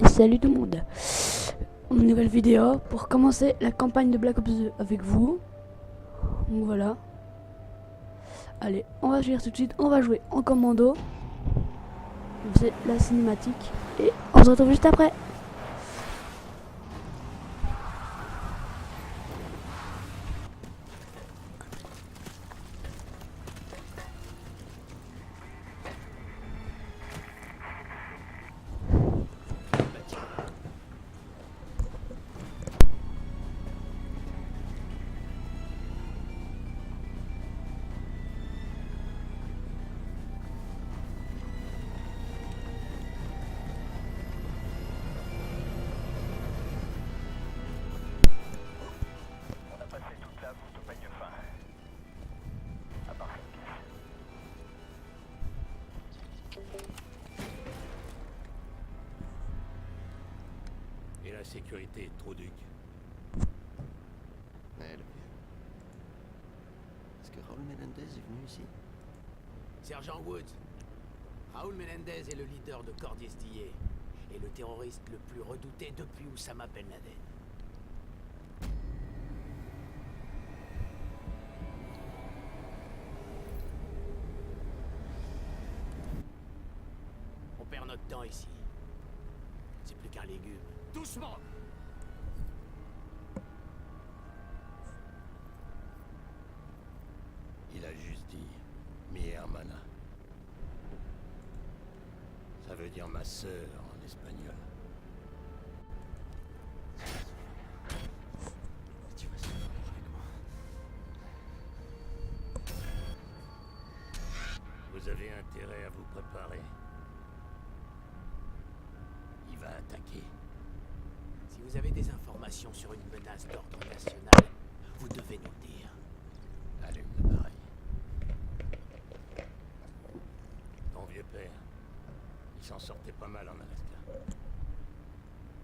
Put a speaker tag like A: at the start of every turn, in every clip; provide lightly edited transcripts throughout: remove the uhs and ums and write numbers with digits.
A: et salut tout le monde. Une nouvelle vidéo pour commencer la campagne de Black Ops 2 avec vous. Donc voilà. Allez, on va jouer tout de suite, on va jouer en commando. C'est la cinématique et on se retrouve juste après.
B: Et la sécurité est trop duc.
C: Elle. Est-ce que Raoul Menendez est venu ici?
B: Sergent Woods, Raoul Menendez est le leader de corps distillé et le terroriste le plus redouté depuis Oussama Ben Laden. On perd notre temps ici. C'est plus qu'un légume. Doucement!
C: Il a juste dit mi hermana. Ça veut dire ma sœur en espagnol. Tu vas se faire avec moi.
B: Vous avez intérêt à vous préparer. Il va attaquer. Si vous avez des informations sur une menace d'ordre national, vous devez nous le dire.
C: Allume l'appareil.
B: Ton vieux père, il s'en sortait pas mal en Alaska.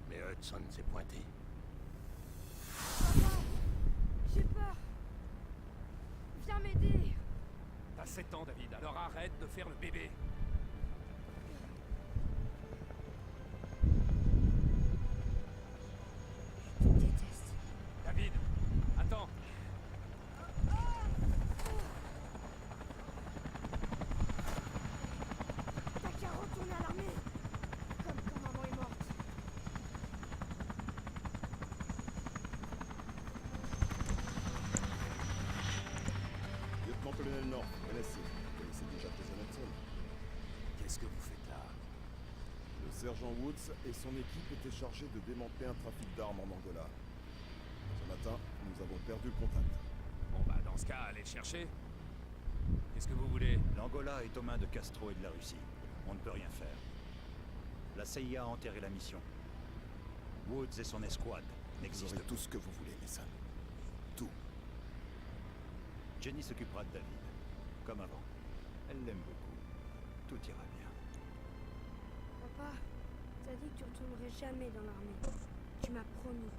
B: Mais Hudson s'est pointé.
D: J'ai peur. Viens m'aider.
E: T'as 7 ans, David, alors arrête de faire le bébé.
D: Je te déteste.
E: David, attends.
D: T'as qu'à retourner à l'armée. Comme quand maman est morte.
F: Lieutenant-colonel Nord, menacé. Vous connaissez déjà Jason Hudson.
B: Qu'est-ce que vous faites là?
F: Le sergent Woods et son équipe étaient chargés de démanteler un trafic d'armes en Angola. Ce matin, nous avons perdu le contact.
E: Bon bah dans ce cas, allez le chercher. Qu'est-ce que vous voulez?
G: L'Angola est aux mains de Castro et de la Russie. On ne peut rien faire. La CIA a enterré la mission. Woods et son escouade
F: Vous
G: n'existent
F: aurez
G: plus.
F: tout ce que vous voulez, Messan. Tout.
G: Jenny s'occupera de David, comme avant. Elle l'aime beaucoup. Tout ira bien.
D: Papa, t'as dit que tu retournerais jamais dans l'armée. Tu m'as promis.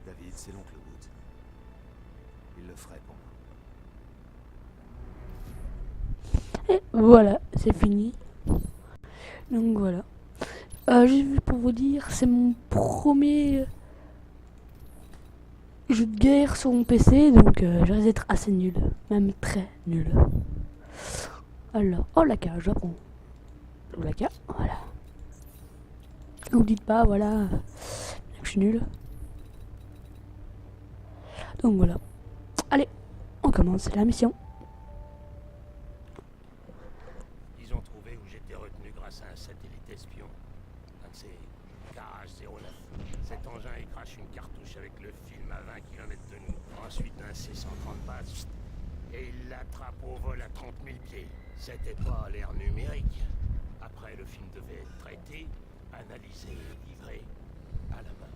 C: David, c'est l'oncle Woods. Il le ferait pour moi.
A: Et voilà, c'est fini. Donc voilà. Juste pour vous dire, c'est mon premier jeu de guerre sur mon PC, donc je risque d'être assez nul, même très nul. Alors, oh la cage, j'apprends. Oh la cage, voilà. Vous dites pas, voilà, que je suis nul. Donc voilà. Allez, on commence la mission.
B: Ils ont trouvé où j'étais retenu grâce à un satellite espion. Un de ces KH-09. Cet engin y crache une cartouche avec le film à 20 km de nous. Ensuite un C-130 basse. Et il l'attrape au vol à 30 000 pieds. C'était pas l'ère numérique. Après, le film devait être traité, analysé et livré à la main.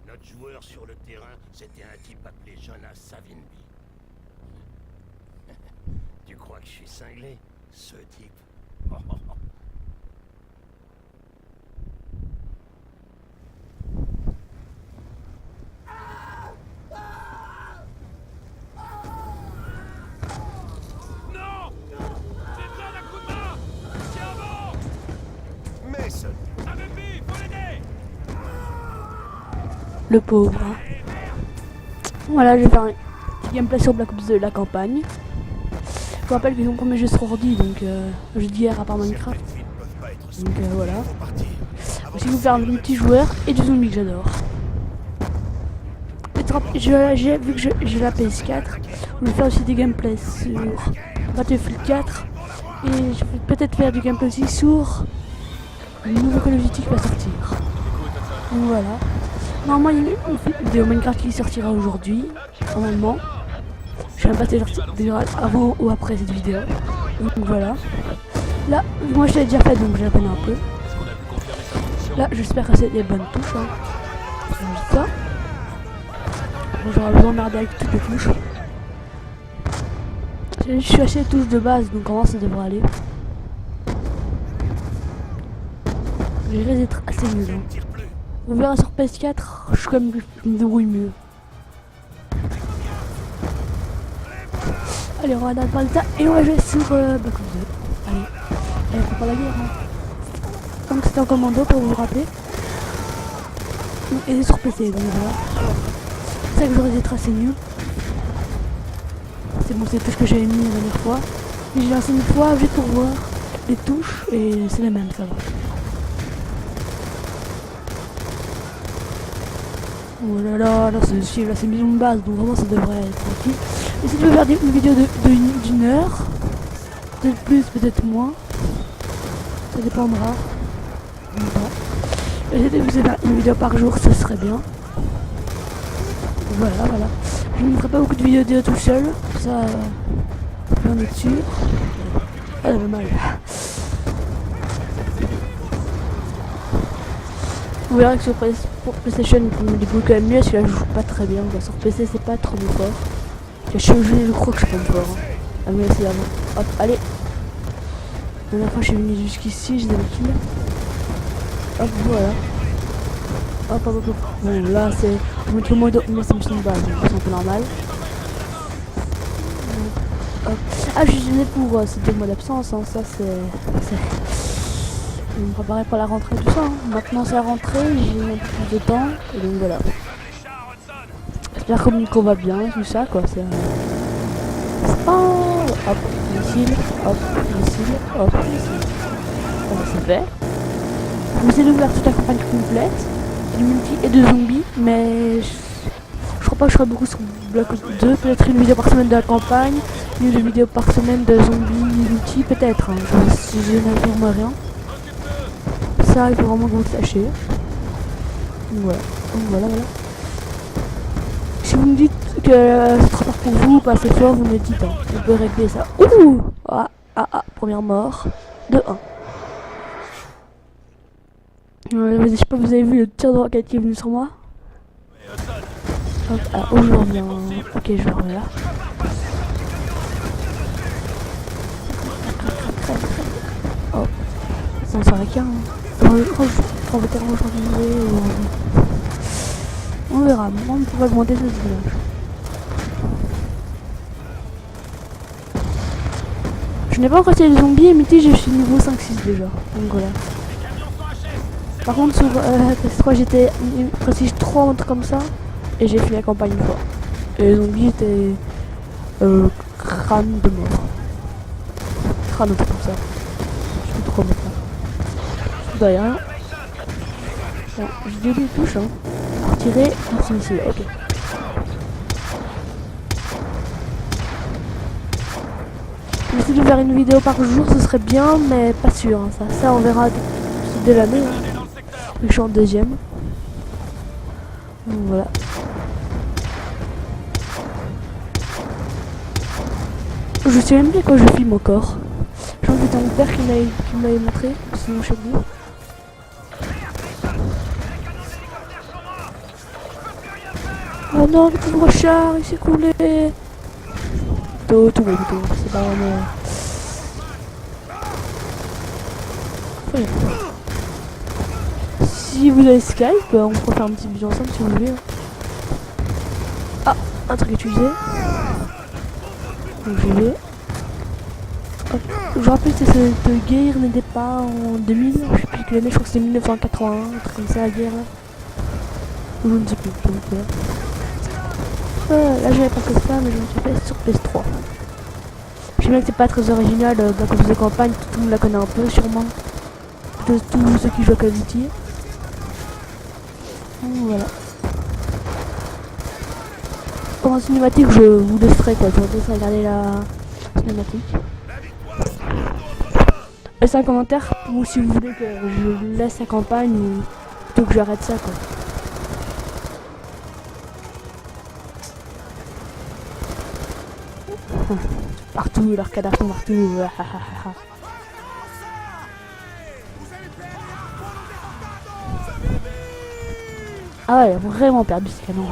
B: Notre joueur sur le terrain, c'était un type appelé Jonas Savimbi. Tu crois que je suis cinglé? Ce type. Oh, oh, oh.
E: Non! J'ai besoin d'un coup de main! Tiens bon!
C: Mason!
E: Avec
A: Le pauvre. Hein. Voilà, je vais faire un petit gameplay sur Black Ops 2, la campagne. Je vous rappelle que mon premier jeu sur ordi, donc jeu d'hier à part Minecraft. Donc voilà. Aussi vous faire un multijoueur et du zombie que j'adore. Vu que j'ai la PS4, je vais faire aussi des gameplays sur Battlefield 4 et je vais peut-être faire du gameplay aussi sur le nouveau Call of Duty qui va sortir. Donc voilà. Normalement il y a une vidéo Minecraft qui sortira aujourd'hui, normalement. Je sais même pas si c'est avant ou après cette vidéo. Donc voilà. Là, moi je l'ai déjà fait donc j'ai la peine un peu. Là j'espère que c'est des bonnes touches. Hein. C'est juste ça. J'aurais besoin d'emmerder avec toutes les touches. Je suis assez les touches de base, donc comment ça devrait aller. Je risque d'être assez nul. Hein. Vous verrez sur PS4, je me débrouille mieux. Allez, on va dans le tas et on va jouer sur Black Ops 2. Allez, faut pas la guerre. Hein. Donc c'était en commando pour vous rappeler. Et sur PC, donc voilà. C'est ça que j'aurais d'être assez nul. C'est bon, c'est tout ce que j'avais mis la dernière fois. Et j'ai lancé une fois juste pour voir les touches et c'est les mêmes, ça va. Oh là là, là c'est millions de base, donc vraiment ça devrait être tranquille. Et si tu veux faire une vidéo d'une heure, peut-être plus, peut-être moins, ça dépendra. Et si tu veux faire une vidéo par jour, ça serait bien. Voilà. Je ne ferai pas beaucoup de vidéos tout seul, ça j'en ai sûr. Ah, ça fait mal. Vous verrez que sur PlayStation, il me débrouille quand même mieux, parce que là je joue pas très bien. Sur PC, c'est pas trop fort. J'ai changé, je crois que je suis pas fort. Hein. Ah, mais c'est avant. Hop, allez. La dernière fois, je suis venu jusqu'ici, j'ai des kills. Hop, voilà. Hop. Bon, là, c'est en mode commando, mais c'est une base, donc c'est un peu normal. Hop. Ah, je suis gêné pour ces 2 mois d'absence, hein. Ça, c'est... Je vais me préparer pour la rentrée, tout ça. Hein. Maintenant, c'est la rentrée, j'ai un peu plus de temps, et donc voilà. J'espère que mon micro va bien, tout ça, quoi. C'est... Oh, hop, missile, hop, missile. Bon, c'est fait. Je vais essayer de faire toute la campagne complète. Du multi et de zombies, mais je crois pas que je ferai beaucoup sur Black Ops 2, peut-être une vidéo par semaine de la campagne, une vidéo par semaine de zombies, multi, peut-être, hein. Si je n'affirme rien. Ça, il faut vraiment que vous le sachiez. Voilà. Si vous me dites que c'est trop fort pour vous, pas assez fort, vous me dites, hein. On peut régler ça. Ouh, première mort de 1. Je sais pas, vous avez vu le tir de roquette qui est venu sur moi? Hop, je reviens. Ok, je reviens là. Oh, ça en sert à qu'un. On verra, on peut augmenter ce village. Je n'ai pas encore essayé les zombies et multi, je suis niveau 5-6 déjà. Donc voilà. Par contre sur PS3 j'étais prestige 3 ou un truc comme ça et j'ai fait la campagne une fois. Et les zombies étaient crâne de mort. Crâne ou truc comme ça. Je sais plus trop maintenant. Je dois rien. Bon, j'ai dit les touches hein. Retirer, anti-missile, ok. J'essaie de faire une vidéo par jour, ce serait bien, mais pas sûr. Hein, ça on verra dès l'année. Hein. Je suis en deuxième. Donc voilà. Je sais même plus quand je filme encore. Je crois que c'était mon père qui m'avait montré, sinon je sais plus. Oh non, le pauvre char, il s'est coulé. Tout, c'est pas vraiment... Ouais. Si vous avez Skype, on peut faire un petit vidéo ensemble si vous voulez. Ah, un truc utilisé. Donc j'y vais. Je rappelle que cette guerre n'était pas en 2000, je sais plus quelle année, je crois que c'était 1981, un truc comme ça la guerre là. Ou je ne sais plus, je ne sais pas. Là j'avais pas que ça, mais je me suis fait sur PS3. Je sais bien que c'est pas très original, Black Ops de campagne, tout le monde la connaît un peu sûrement. De tous ceux qui jouent à Call of Duty. Voilà. Pour un cinématique, je vous laisserai quoi, je vous laisserai regarder la cinématique. Laissez un commentaire ou si vous voulez que je laisse la campagne ou plutôt que j'arrête ça quoi. Partout, leurs cadavres sont partout. Ah ouais, vraiment perdu ce canon.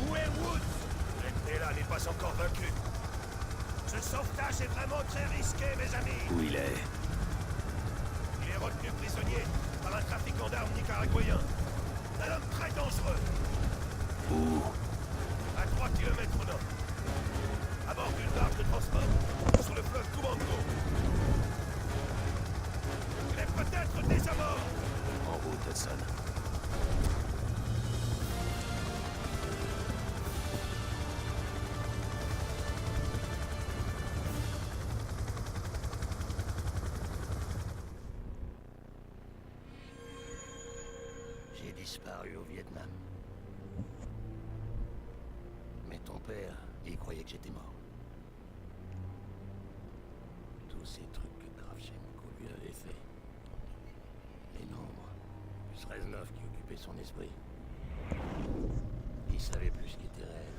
B: Où est Woods? L'ennemi là n'est pas encore vaincu. Ce sauvetage est vraiment très risqué, mes amis.
C: Où il est?
B: Il est retenu prisonnier par un trafiquant d'armes nicaraguayen. Un homme très dangereux.
C: Où?
B: À 3 km au nord. À bord d'une barge de transport. Sur le fleuve Cumango. Il est peut-être déjà mort.
C: En route, Hudson.
B: J'ai disparu au Vietnam. Mais ton père, il croyait que j'étais mort. Tous ces trucs que Kravchenko lui avait fait. Les nombres, plus Reznov qui occupait son esprit. Il savait plus ce qu'était réel.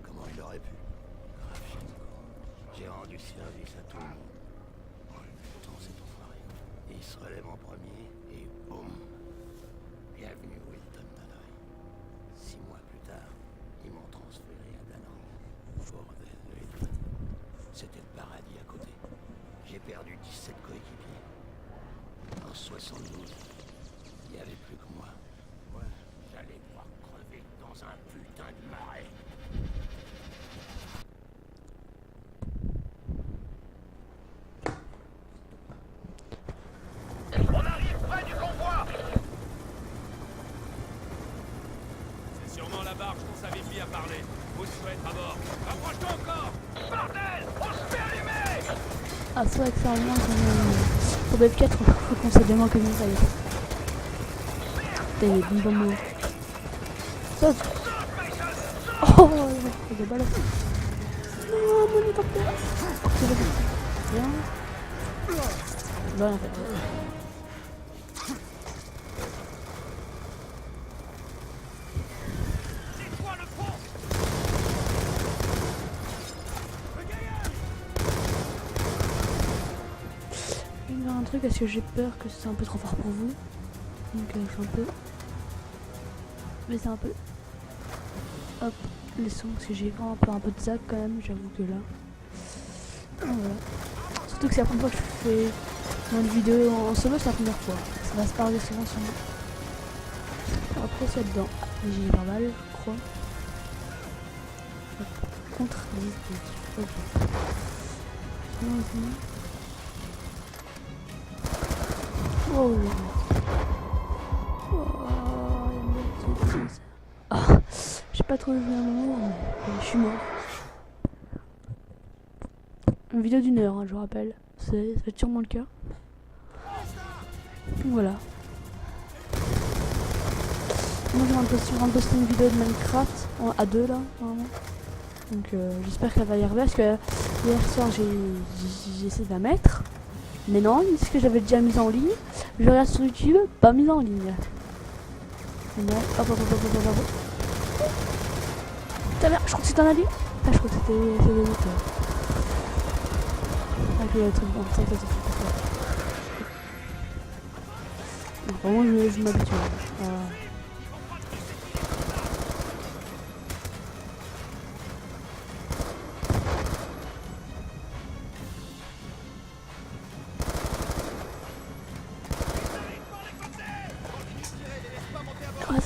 B: Comment il aurait pu. Kravchenko. J'ai rendu service à tout le monde. Pourtant c'est enfoiré. Il se relève en premier et boum. Bienvenue Wilton Tannery. 6 mois plus tard, ils m'ont transféré à Danang. Bordel de Hilton. C'était le paradis à côté. J'ai perdu 17 coéquipiers. En 72, il n'y avait plus que moi. Ouais, j'allais pouvoir crever dans un putain de marais. On arrive près du convoi.
E: C'est sûrement la barge dont sa vie a parlé. Vous souhaitez à bord. Rapproche-toi encore.
B: Bordel, on se fait allumer.
A: Ah c'est vrai que ça remonte pour BF4, faut qu'on sait bien que ça y est. Putain, il est bon mot. Saute. Oh, il y a des balles. Non, mon hélicoptère. C'est bon. Bien. Bah, rien fait. Un truc parce que j'ai peur que c'est un peu trop fort pour vous. Donc je suis un peu. Mais c'est un peu. Hop, les sons parce que j'ai vraiment peur un peu de Zach quand même, j'avoue que là. Ah, voilà. Surtout que c'est la première fois que je fais une vidéo en solo, c'est la première fois. Ça va se parler souvent sur moi. Après c'est dedans. Ah, j'ai pas mal, je crois. Hop. Contre les ok. Oh, ah, j'ai pas trop vu un moment, mais je suis mort. Une vidéo d'1 heure, hein, je vous rappelle. Ça va être sûrement le cas. Voilà. Moi je vais en poster une vidéo de Minecraft à 2 là, normalement. Donc j'espère qu'elle va y arriver parce que hier soir j'ai essayé de la mettre. Mais non, ils disent que j'avais déjà mis en ligne. Je regarde sur YouTube, pas mis en ligne. Non, hop. Putain, merde, je crois que c'était un allié. Ah, je crois que c'était l'autre. Ok, le truc bon, ça. Non, vraiment, je m'habitue. Voilà.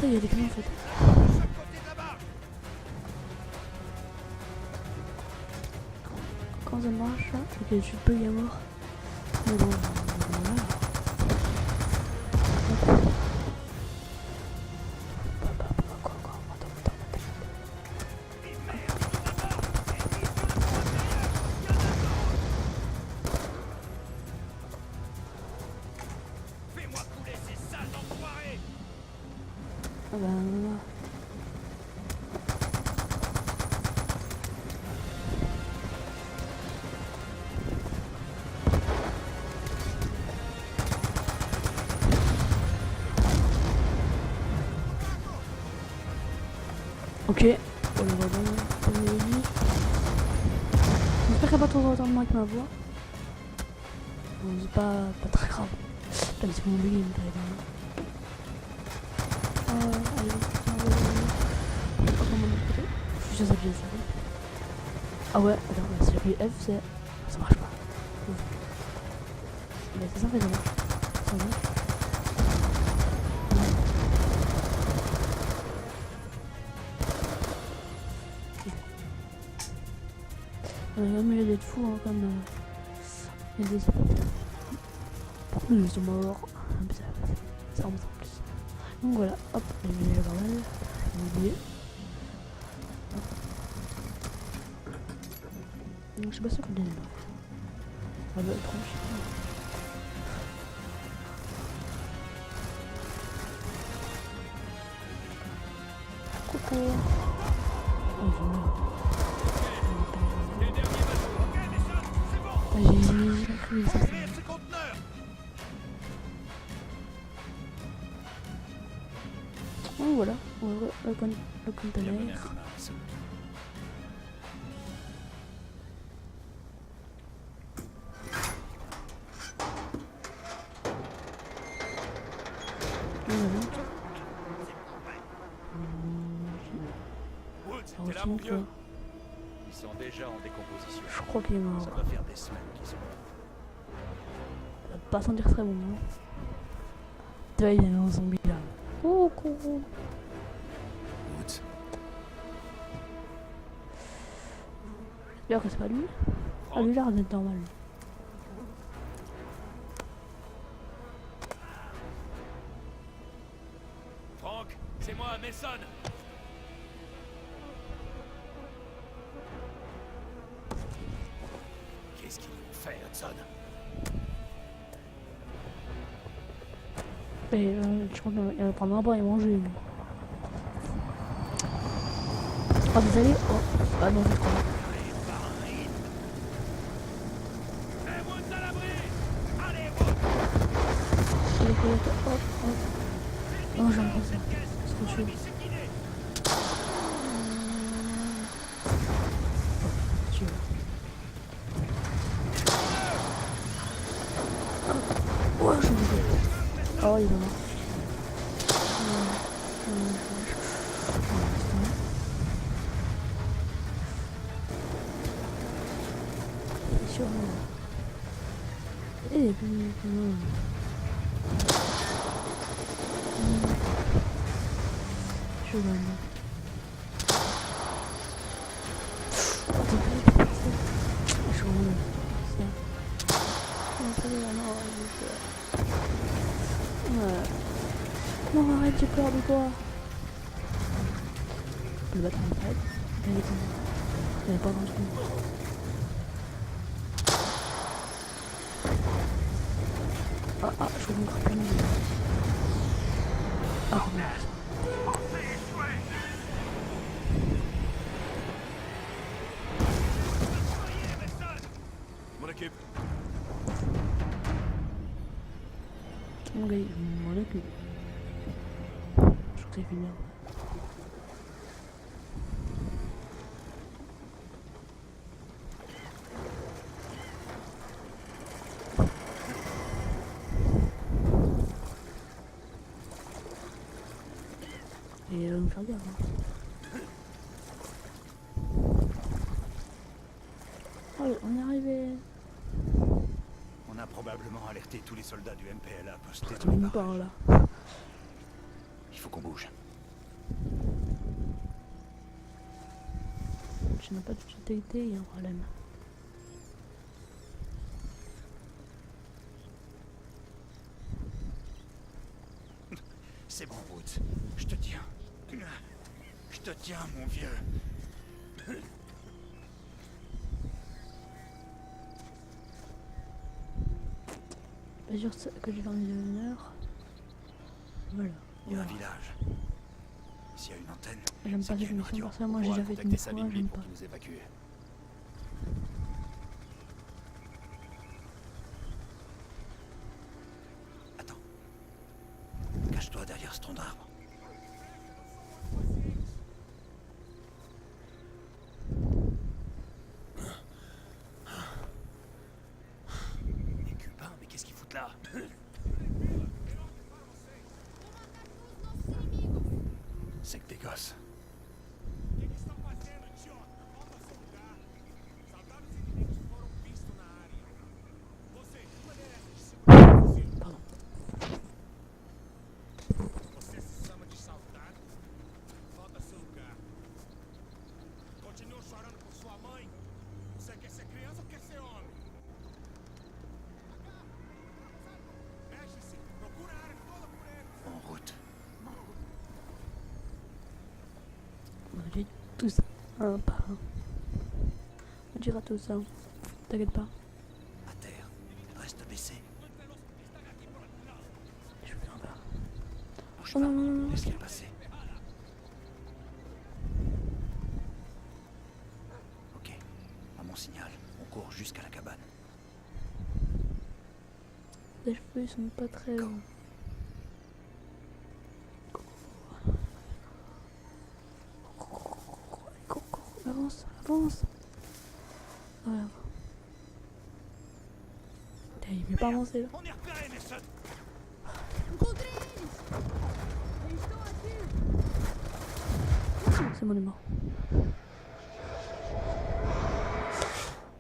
A: ça, il y a des camions en fait. Quand ça marche là, ok, je suis pas à mort. Mais bon, voilà.
E: Fais-moi couler ces sales enfoirés.
A: Ah bah voilà. Ok, on le voit bien. J'espère qu'il n'y a pas trop d'entendement avec ma voix. Bon, c'est pas très grave. Putain, mais c'est mon buggy, mais allez, je suis juste appuyé ça. Ah ouais, attends, si j'appuie F, c'est... ça marche pas. Mais c'est ça, fait ça marche. Ça marche. Mais d'être fou hein, comme il y a des ils sont morts. Ça remonte en plus. Donc voilà, hop, j'ai mis le bordel, j'ai oublié. Donc je sais pas sûr qu'on est là. Ah bah tranquille. Coucou. Oh, j'ai cru ça. Oh voilà, le container.
G: Bienvenue à Mars.
E: Woods, t'es là, mon vieux?
G: Ils sont déjà en décomposition.
A: Je crois qu'il est mort.
G: Ça doit faire des semaines qu'ils sont là.
A: Ça va pas sentir très bon. Hein. Tu vois, il y a un zombie là. Oh, coucou.
C: Woods.
A: J'espère que c'est pas lui. Ah, lui, là, il est normal.
E: Frank, c'est moi, Mason.
B: Qu'est-ce qu'ils ont fait, Hudson?
A: Et je crois qu'il va prendre un pain et manger. Ah, désolé. Oh, ah non, je crois.
E: Hey, Woods à l'abri. Allez, Woods.
A: Allez, hop, hop. Non, j'aime pas ça. C'est trop chaud. Tu vois. Ouais, je me dis. Oh, il est mort. C'est sûr. Et puis, je vais non, arrête, j'ai peur de toi. Le bâtard m'arrête. Il n'y avait pas grand chose. Ah, je vous montre plus. Ah, merde.
E: Mon occupe.
A: Mon gars, je m'en occupe. Je crois que c'est fini. Et il va me faire gaffe. Hein. Allez, on est arrivé.
G: On a probablement alerté tous les soldats du MPLA postés
A: Je
G: sur les
A: même pas
G: barrages.
A: là.
G: Il faut qu'on bouge.
A: tu n'as pas de vitalité, il y a un problème.
G: C'est bon, Woods. Je te tiens. Je te tiens, mon vieux.
A: Pas sûr que j'ai envie de venir. Voilà.
G: Il y a un village. S'il y a une antenne,
A: J'aime
G: c'est
A: pas
G: qu'il y a
A: cette
G: une
A: mission
G: radio.
A: parce que moi
E: On
A: j'ai
E: pourra
A: déjà fait une
E: contacter
A: fois,
E: Sabine
A: j'aime
E: pour
A: pas.
E: qu'il nous évacue.
G: Attends. Cache-toi derrière ce tronc d'arbre.
E: Les Cubains, mais qu'est-ce qu'ils foutent là?
G: C'est que des gosses.
E: Você se chama de saudade? Volta seu lugar. Continua chorando por sua mãe? Você quer ser criança ou quer ser homem? Mexe-se, procura a área toda por ele.
G: En route.
A: On dit tout ça un par un. On dira tout ça. T'inquiète pas.
G: À terre. Reste baissé.
A: Je vais en faire.
G: Bouge
A: Oh
G: pas.
A: non, non, non.
G: Laisse-les passer. Ok. À mon signal, on court jusqu'à la cabane.
A: Les cheveux ils sont pas très.
G: Go.
A: Avance, avance. Voilà. Putain, il veut pas avancer là.
G: On est repéré, Mason.
A: C'est mon numéro. À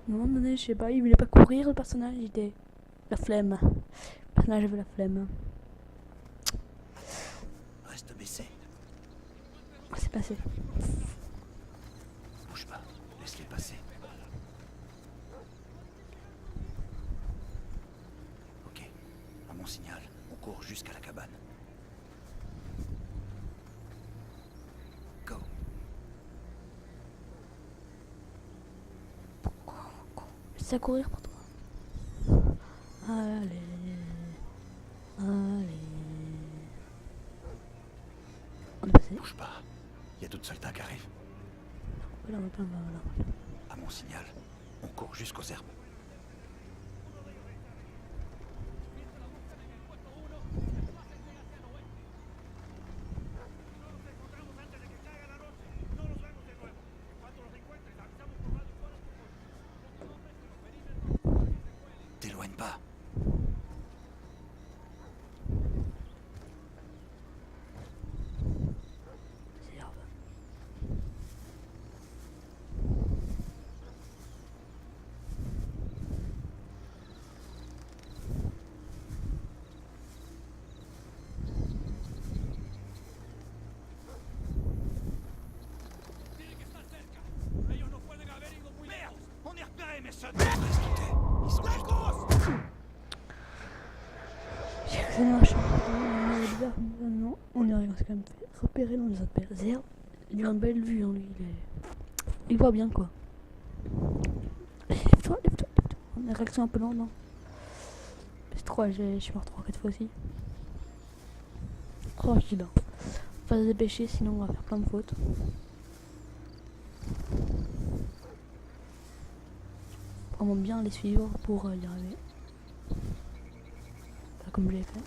A: un moment donné, je sais pas, il voulait pas courir le personnage, il était. La flemme. Le personnage avait la flemme.
G: Reste baissé.
A: C'est passé.
G: Bouge pas. Laisse-les passer. Ok. À mon signal, on court jusqu'à la cabane. Go.
A: C'est à courir pour toi. Allez. Allez. On est passé.
G: Bouge pas. Il y a d'autres soldats qui arrivent.
A: Voilà, voilà.
G: À mon signal, on court jusqu'aux herbes. T'éloigne pas.
A: C'est grave.
G: Merde! On est repéré, Mason! Reste où t'es. Ils sont juste devant.
A: C'est marche. Non, on est arrivé, on s'est quand même fait repérer dans les autres herbes. Il a une belle vue, hein, lui. Il voit bien, quoi. Lève-toi. On a une réaction un peu lente, non? C'est 3, je suis mort 3-4 fois aussi. Tranquille. Pas se dépêcher, sinon on va faire plein de fautes. Vraiment bien les suivre pour y arriver. Pas comme je l'ai fait.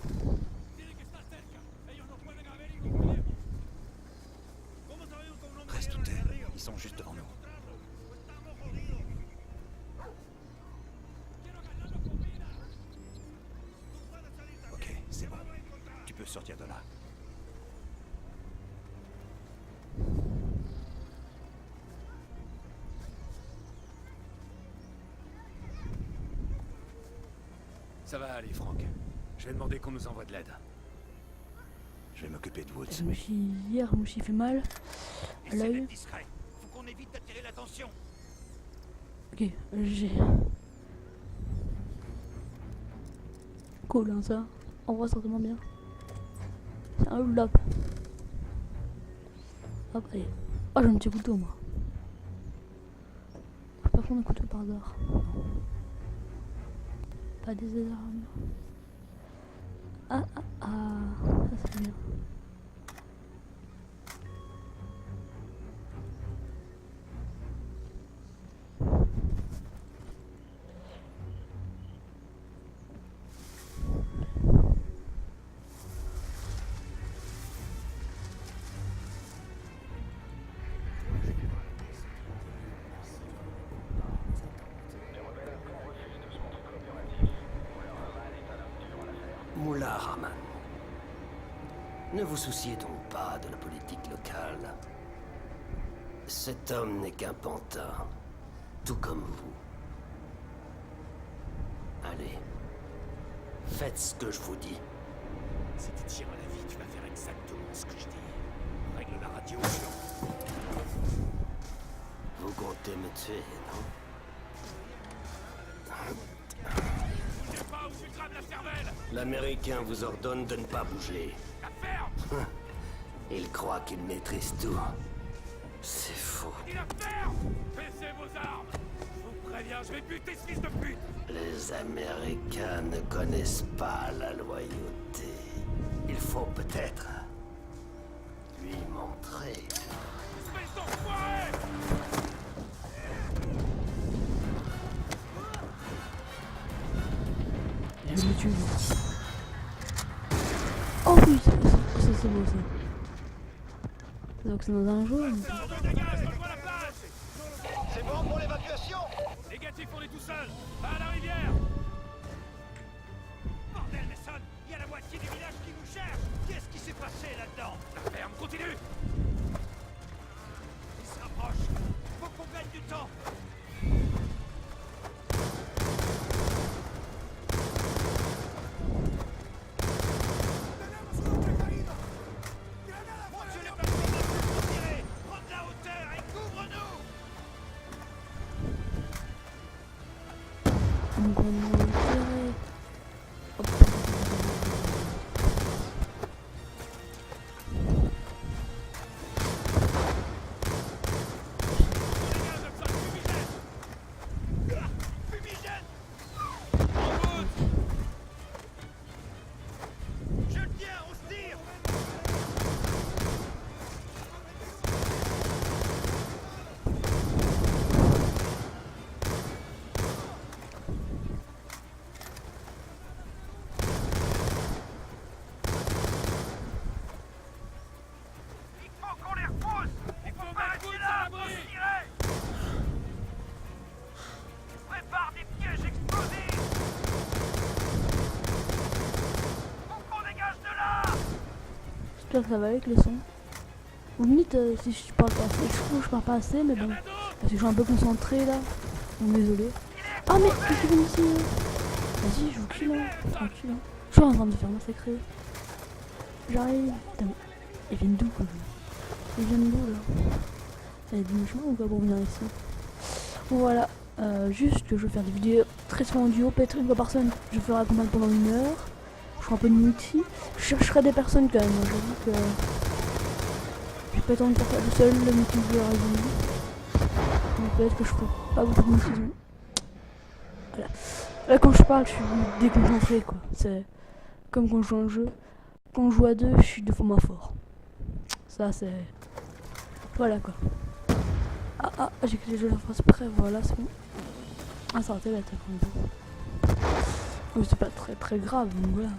G: Reste où t'es. Ils sont juste devant nous. Ok, c'est bon. Tu peux sortir de là.
E: Ça va aller, Frank. Je vais demander qu'on nous envoie de l'aide.
G: Je vais m'occuper de Woods.
A: Je me suis fait mal à
G: Essaie
A: l'œil.
G: d'être discret. Faut qu'on qu'on évite d'attirer l'attention.
A: Ok, j'ai... Cool hein ça. En vrai certainement bien. C'est un hold up. Hop, allez. Oh j'ai un petit couteau moi. Je peux pas prendre un couteau par hasard. Non. Pas des armes. Ah ah ah. Ça c'est bien.
B: Moulin Rahman. Ne vous souciez donc pas de la politique locale. Cet homme n'est qu'un pantin, tout comme vous. Allez, faites ce que je vous dis.
E: Si tu tires à la vie, tu vas faire exactement ce que je dis. Règle la radio,
B: Vous comptez me tuer, non?
E: bougez pas ou je lui crame la cervelle.
B: L'Américain vous ordonne de ne pas bouger.
E: La ferme.
B: Il croit qu'il maîtrise tout. C'est faux.
E: Il la ferme. Baissez vos armes. Je vous préviens, je vais buter ce fils de pute.
B: Les Américains ne connaissent pas la loyauté. Il faut peut-être lui montrer.
E: Espèce d'enfoiré.
A: Je vais le tuer. Oh oui, ça c'est beau ça. Donc c'est dans un jaune.
E: Dégage, rejoins la place.
G: C'est bon pour l'évacuation?
E: Négatif, on est tout seul. Va à la rivière.
G: Bordel, Mason, il y a la moitié du village qui vous cherche. Qu'est-ce qui s'est passé là-dedans?
E: La ferme, continue.
G: Il se rapproche. Faut qu'on gagne du temps. Monsieur le patron, tirez. Prends de la hauteur et couvre-nous.
A: Donc on va tirer. Hop.
G: Fumigène. En route. Je le tiens, on se tire. Il faut qu'on les repousse. Il faut pas rester là. Faut se tirer. Prépare des pièges explosifs. Faut qu'on dégage de là.
A: J'espère que ça va avec le son. Ou limite si je parle pas assez, je trouve que je parle pas assez mais bon. Parce que je suis un peu concentré là. Donc désolé. Ah mais qu'est-ce qu'il ici hein. Vas-y je vous kill hein. Tranquille hein. Je suis en train de faire massacrer. J'arrive. Putain mais ils viennent d'où quoi? Ils viennent d'où là? Il y a des chemins ou quoi pour venir ici? Voilà. Juste que je vais faire des vidéos très souvent en duo, peut-être une fois par semaine. Je ferai la campagne pendant 1 heure. Je ferai un peu de multi. Je chercherai des personnes quand même. J'avoue que j'ai pas tant de faire ça tout seul, le multijoueur est venu. Donc peut-être que je ferai pas beaucoup de multi. Voilà. Là quand je parle, je suis déconcentré quoi. C'est comme quand je joue un jeu. Quand je joue à 2, je suis 2 fois moins fort. Ça c'est... Voilà quoi. Ah, j'ai que les jeux de la phrase près, voilà c'est bon. Ah ça aurait été bête quand même. Oui, c'est pas très grave, donc voilà.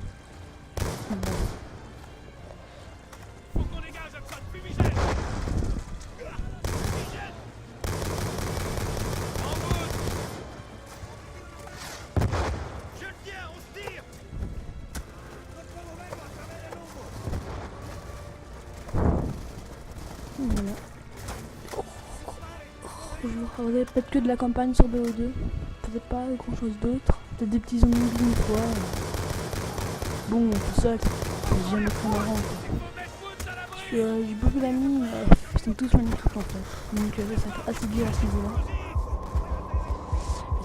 E: Faut qu'on dégage, Hudson. Fumigène. Fumigène. En route.
G: Je le tiens, on se tire.
A: Voilà. Je vous regarderai peut-être que de la campagne sur BO2. Peut-être pas grand chose d'autre. Peut-être des petits zombies une fois. Bon, tout seul, c'est jamais très marrant. Quoi. J'ai beaucoup d'amis, sont tous Minecraft en fait. Donc ça va être assez dur à ce niveau-là.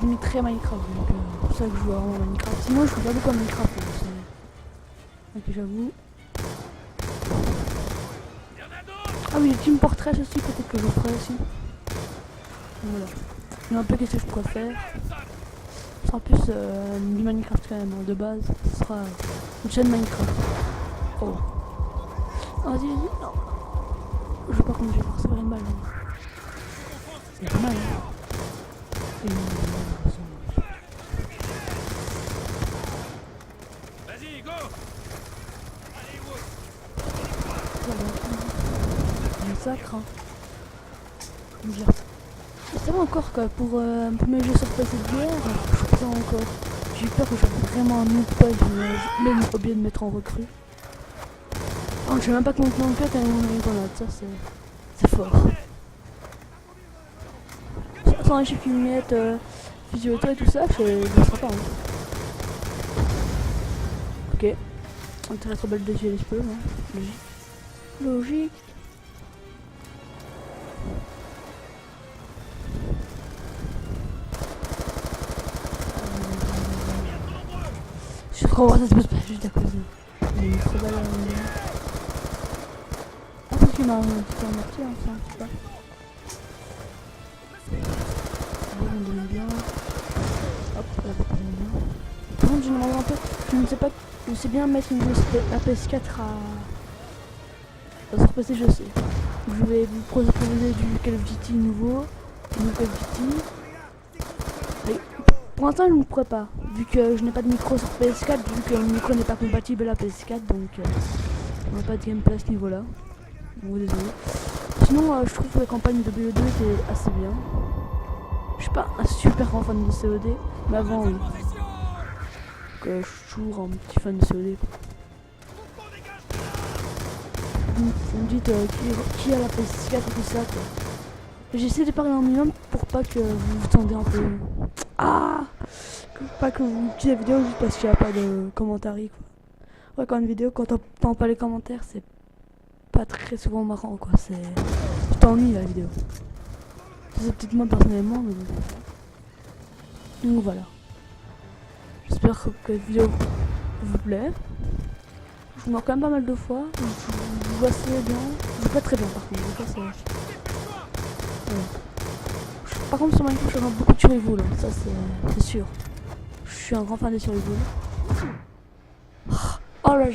A: J'ai mis très Minecraft, donc c'est pour ça que je joue vraiment à Minecraft. Sinon je joue pas beaucoup à Minecraft. Ok, j'avoue. Ah oui, le Team Portrait aussi, peut-être que je le ferai aussi. Donc, voilà. Il y a un peu qu'est-ce que je pourrais faire. Ce sera plus du Minecraft quand même, hein. De base. Ce sera une chaîne Minecraft. Oh. Oh, vas-y, vas-y. Non. Je sais pas comment je vais faire, ça va aller mal. C'est pas mal, hein.
E: Vas-y, go. Allez, Wood.
A: Un sacre, hein. Comment dire. Ça va encore quoi, pour mes jeux sur PC de guerre, je crois encore. J'ai peur que j'ai vraiment un autre poil, j'ai même oublié de mettre en recrue. Oh, je sais même pas comment on peut tellement on a une grenade, ça c'est fort. Sans un chef qui me mette physio auto et tout ça, je ne serai pas. Hein. Ok. On est très belle de les cheveux, hein. Logique. Logique. Je crois que ça se passe pas juste à cause de... Il est trop belle à ah, parce qu'il m'a un petit amorti, hein, ça, je sais pas. On donne bien. Hop, là, on donne bien. Par contre, je me demande un peu, je ne sais pas, je sais bien mettre une PS4 à... Sur PC, je sais. Je vais vous proposer du Call of Duty nouveau, du Call of Duty. Et pour l'instant, je ne pourrais pas, vu que je n'ai pas de micro sur PS4, vu que mon micro n'est pas compatible à la PS4, donc on n'a pas de gameplay à ce niveau-là. Bon, désolé. Sinon, je trouve que la campagne de BO2 était assez bien. Je suis pas un super grand fan de COD, mais avant, oui. Donc, je suis toujours un petit fan de COD. Vous me dites qui a la PS4 et tout ça, quoi. J'essaie de parler en minimum pour pas que vous vous tendez un peu. Ah! Pas que vous tuez la vidéo juste parce qu'il n'y a pas de commentaires, quoi. Ouais, quand une vidéo, quand t'entends pas les commentaires, c'est pas très souvent marrant, quoi. C'est. Tu t'ennuies la vidéo. C'est peut-être moi personnellement, mais bon. Donc voilà. J'espère que la vidéo vous plaît. Je meurs quand même pas mal de fois. Je joue assez bien. Je joue pas très bien par contre. Je joue pas assez... Ouais. Par contre sur Minecraft je regarde beaucoup de survival, ça c'est sûr. Je suis un grand fan de survival. Oh là,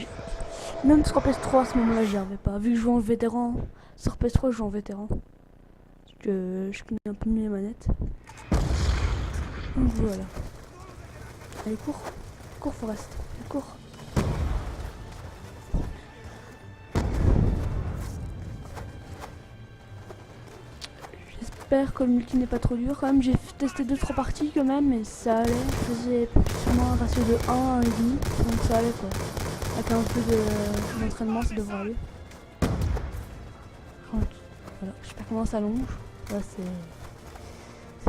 A: même sur PS3 à ce moment-là j'y arrivais pas. Vu que je joue en vétéran, sur PS3 je joue en vétéran. Parce que je connais un peu mieux les manettes. Donc voilà. Allez, cours. Cours Forest. Cours. J'espère que le multi n'est pas trop dur quand même. J'ai testé 2-3 parties quand même, mais ça allait. Je faisais sûrement un ratio de 1 à 1,5, donc ça allait quoi. Avec un peu d'entraînement, ça devrait aller. Voilà, je sais pas comment ça longe. Là c'est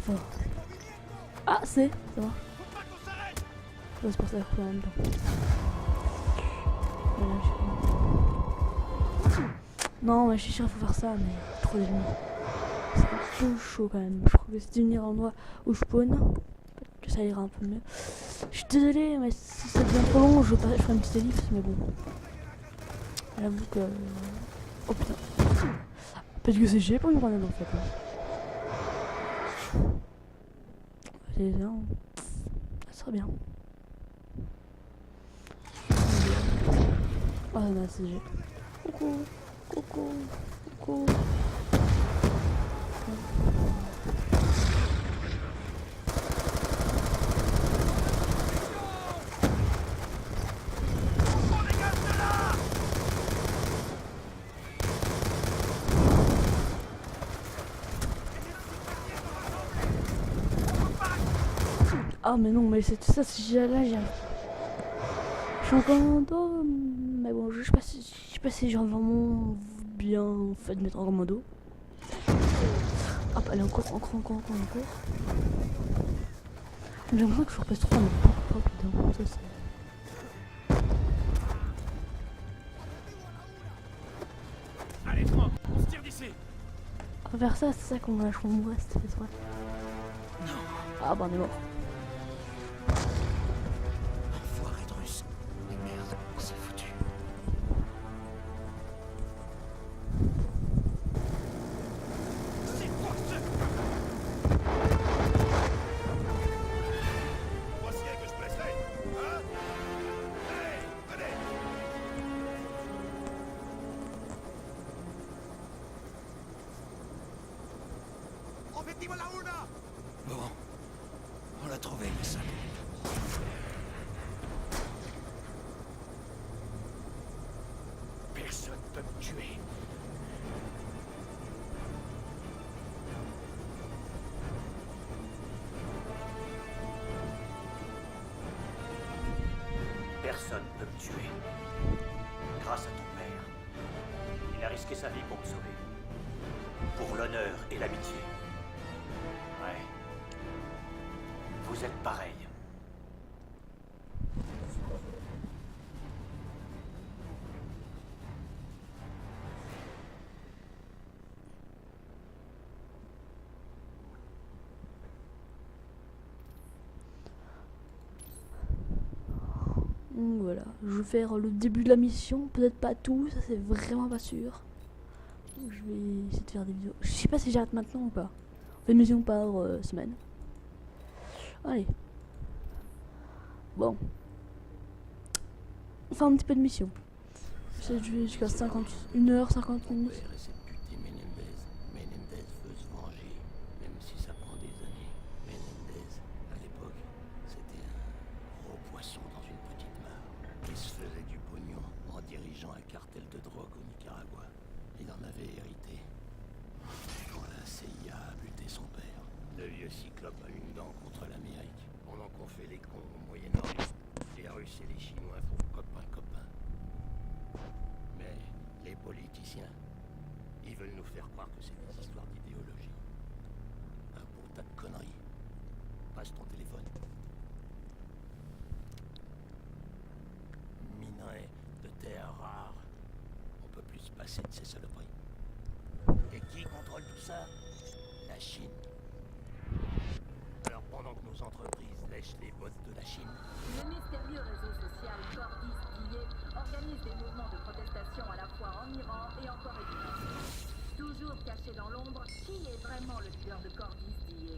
A: fort. Ah c'est, ça va. Ouais, c'est pour ça que en même temps. Voilà, non, mais je suis sûr qu'il faut faire ça, mais trop d'ennemis. C'est un peu chaud quand même. Je crois que c'est venir à l'endroit où je spawn. Peut-être que ça ira un peu mieux. Je suis désolé, mais si ça devient trop long, je ferai une petite ellipse, mais bon. J'avoue que. Oh putain. Peut-être que c'est j'ai pas une grenade en fait. C'est ça. Ça sera bien. Oh non, c'est j'ai. Coucou. Coucou. Coucou. Ah mais non, mais c'est tout ça, c'est là, j'ai... Je suis en commando, mais bon, je sais pas si j'ai vraiment bien fait de mettre en commando. Hop, allez, encore. J'aimerais que je repasse 3, mais pas putain, ça c'est...
E: Allez, toi, on se tire d'ici.
A: préfère ça, c'est ça qu'on mourrait si c'était vrai. Ah bah on est mort.
G: Enfoiré de russe. Mais merde, c'est foutu.
E: C'est quoi ce...
B: Voici que je te laisserai, hein? Allez, allez! Objetivo la una!
G: Bon, on l'a trouvé, le sac.
B: Personne peut me tuer.
H: Personne ne peut me tuer. Grâce à ton père. Il a risqué sa vie pour me sauver. Pour l'honneur et l'amitié. Ouais. Vous êtes pareils.
A: Donc voilà, je vais faire le début de la mission, peut-être pas tout, ça c'est vraiment pas sûr. Donc, je vais essayer de faire des vidéos. Je sais pas si j'arrête maintenant ou pas. On fait une mission par semaine. Allez. Bon. On fait un petit peu de mission. Je vais jusqu'à 1h50 minutes.
B: Père et cette putée Menendez. Menendez veut se venger, même si ça prend des années. Menendez, à l'époque, c'était un gros poisson dans une petite mare. Il se faisait du pognon en dirigeant un cartel de drogue au Nicaragua. Il en avait hérité. Quand la CIA a buté son père, le vieux cyclope a une dent contre l'Amérique. Pendant qu'on fait les cons au Moyen-Orient, les Russes et les Chinois font copain-copain. Mais les politiciens, ils veulent nous faire croire que c'est des histoires d'idéologie. Un beau tas de conneries. Passe ton téléphone. Minerai de terres rares. On peut plus se passer de ces saloperies. Et qui contrôle tout ça? La Chine. Alors pendant que nos entreprises lèchent les bottes de la Chine,
I: Le mystérieux réseau social Cordis-DIA organise des mouvements de protestation à la fois en Iran et en Corée du Nord. Toujours caché dans l'ombre, qui est vraiment le leader de Cordis-DIA?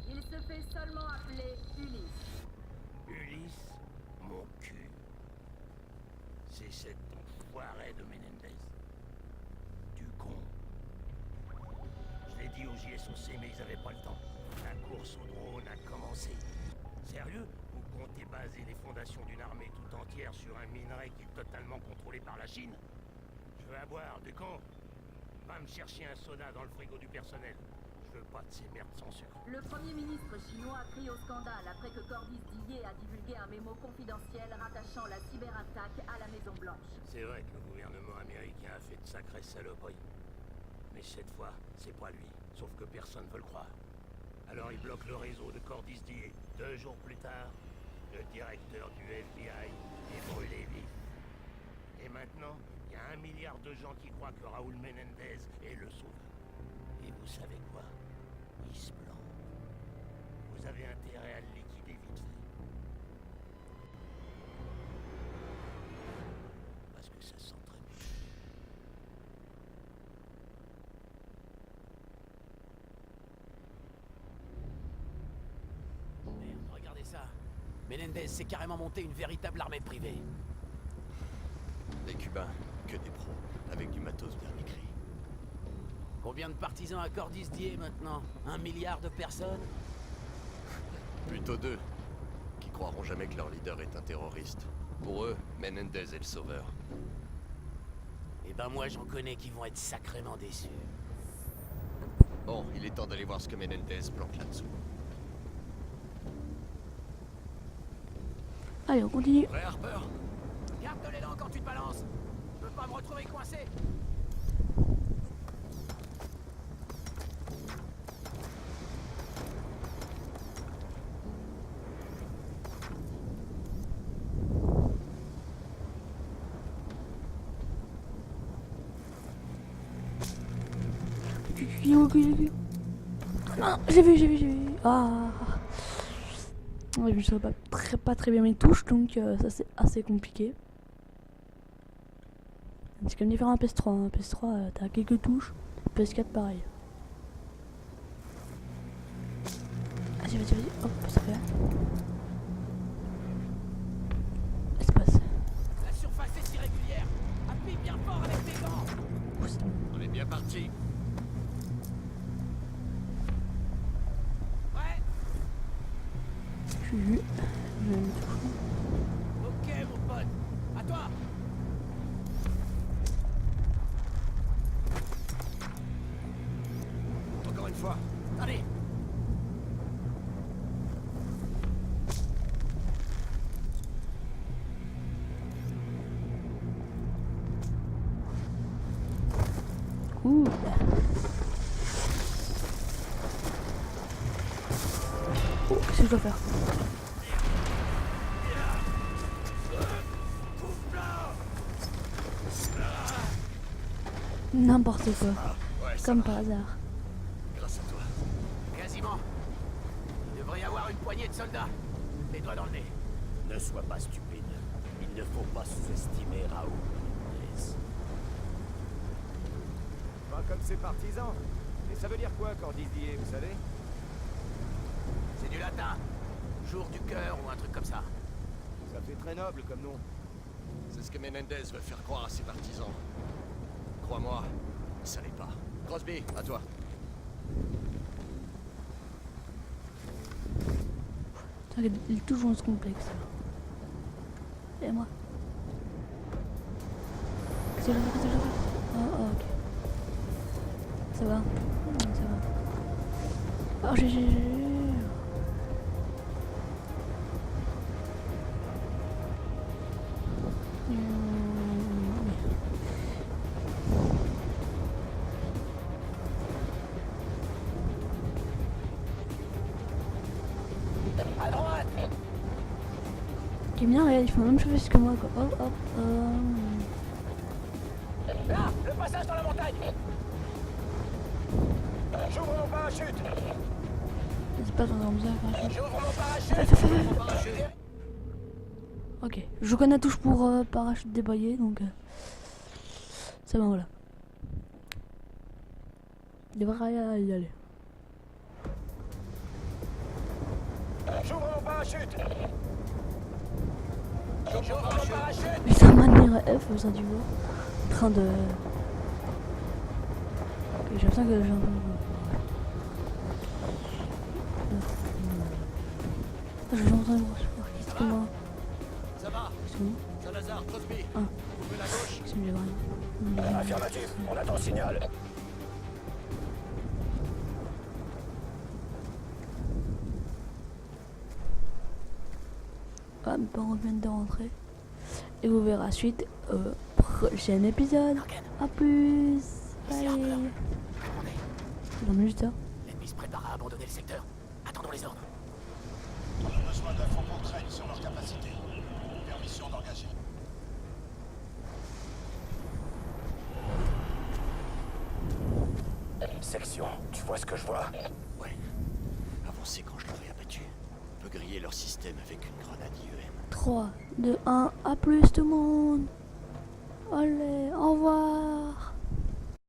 I: Il se fait seulement appeler Ulysse.
B: Ulysse, mon cul. C'est cet enfoiré de Menendez. Du con. Je l'ai dit aux JSOC, mais ils avaient pas le temps. La course au drone a commencé. Sérieux? Vous comptez baser les fondations d'une armée tout entière sur un minerai qui est totalement contrôlé par la Chine? Je veux à boire, du con. Va me chercher un soda dans le frigo du personnel. Je veux pas de ces merdes sans sucre.
I: Le premier ministre chinois crie au scandale après que Cordis-DIA a divulgué un mémo confidentiel rattachant la cyberattaque à la Maison Blanche.
B: C'est vrai que le gouvernement américain a fait de sacrées saloperies. Mais cette fois, c'est pas lui. Sauf que personne ne veut le croire. Alors il bloque le réseau de Cordis-DIA. 2 jours plus tard, le directeur du FBI est brûlé vif. Et maintenant, il y a 1 milliard de gens qui croient que Raúl Menendez est le sauveur. Et vous savez quoi? Il se plante. Vous avez intérêt à le liquider vite fait. Parce que ça sent très bien.
J: Merde, regardez ça. Menendez s'est carrément monté une véritable armée privée.
C: Les Cubains, que des pros, avec du matos bien écrit.
J: Combien de partisans à Cordis-DIA maintenant? 1 milliard de personnes?
C: Plutôt 2, qui croiront jamais que leur leader est un terroriste. Pour eux, Menendez est le sauveur.
J: Eh ben moi j'en connais qui vont être sacrément déçus.
C: Bon, il est temps d'aller voir ce que Menendez planque là-dessous.
A: Allez, on continue.
C: Prêt, Harper?
J: Garde de l'élan quand tu te balances. Je veux pas me retrouver coincé.
A: cul. Non, j'ai vu. Ah. Ouais, je ne saurais pas très bien mes touches, donc ça c'est assez compliqué. C'est comme différent à PS3. Hein. PS3, t'as quelques touches. PS4, pareil. Vas-y. Hop, ça fait. Espace.
J: La surface est irrégulière. Appuie bien fort avec tes gants.
C: On est bien parti.
J: Ouais.
A: Je vais
J: Ok, mon pote. À toi.
C: Encore une fois.
J: Allez.
A: Ouh. Oh, qu'est-ce que je dois faire? N'importe quoi.
C: Ouais, ça
A: Comme
C: va.
A: par hasard.
C: Grâce à toi.
J: Quasiment. Il devrait y avoir une poignée de soldats. Les doigts dans le nez.
B: Ne sois pas stupide. Il ne faut pas sous-estimer Raoul Menendez.
E: Pas comme ses partisans. Et ça veut dire quoi, Cordis-Dié, vous savez?
J: C'est du latin. Jour du cœur ou un truc comme ça.
E: Ça fait très noble comme nom.
C: C'est ce que Menendez veut faire croire à ses partisans. Crois-moi, ça l'est pas. Crosby, à toi.
A: Il est toujours dans ce complexe. Et moi. Qu'est-ce que je fais? Oh, ok. Ça va. Ça va. Oh, j'ai. Qui est bien réel, ils font la même chose que moi quoi. Hop.
H: Là, le passage dans la montagne. J'ouvre mon parachute.
A: C'est pas ton ça,
H: J'ouvre mon parachute.
A: Ok, je connais la touche pour parachute débaillé donc ça va voilà. Il devrait y aller.
H: J'ouvre mon parachute. J'ouvre mon parachute.
A: Il s'est maintenir F au sein du voie. En train de. Ok, j'ai l'impression que j'ai un peu. Je vais entendre qu'est-ce que moi.
C: Ça va.
A: C'est bon.
C: Salazar, Crosby.
A: Ah.
C: Ouvrez la gauche.
A: Qu'est-ce que j'ai rien.
H: Affirmatif, on attend le signal.
A: Ah, mes parents viennent de rentrer. Et vous verrez la suite au prochain épisode. A plus. Bye. Dans minutes, hein.
J: L'ennemi se prépare à abandonner le secteur. Attendons les ordres.
K: On a besoin d'infos concrètes sur leur capacité. Permission d'engager.
H: Section, tu vois ce que je vois?
C: Ouais. Avancez quand je l'aurai abattu. On peut griller leur système avec une grenade IEM.
A: 3, 2, 1, à plus tout le monde. Allez, au revoir.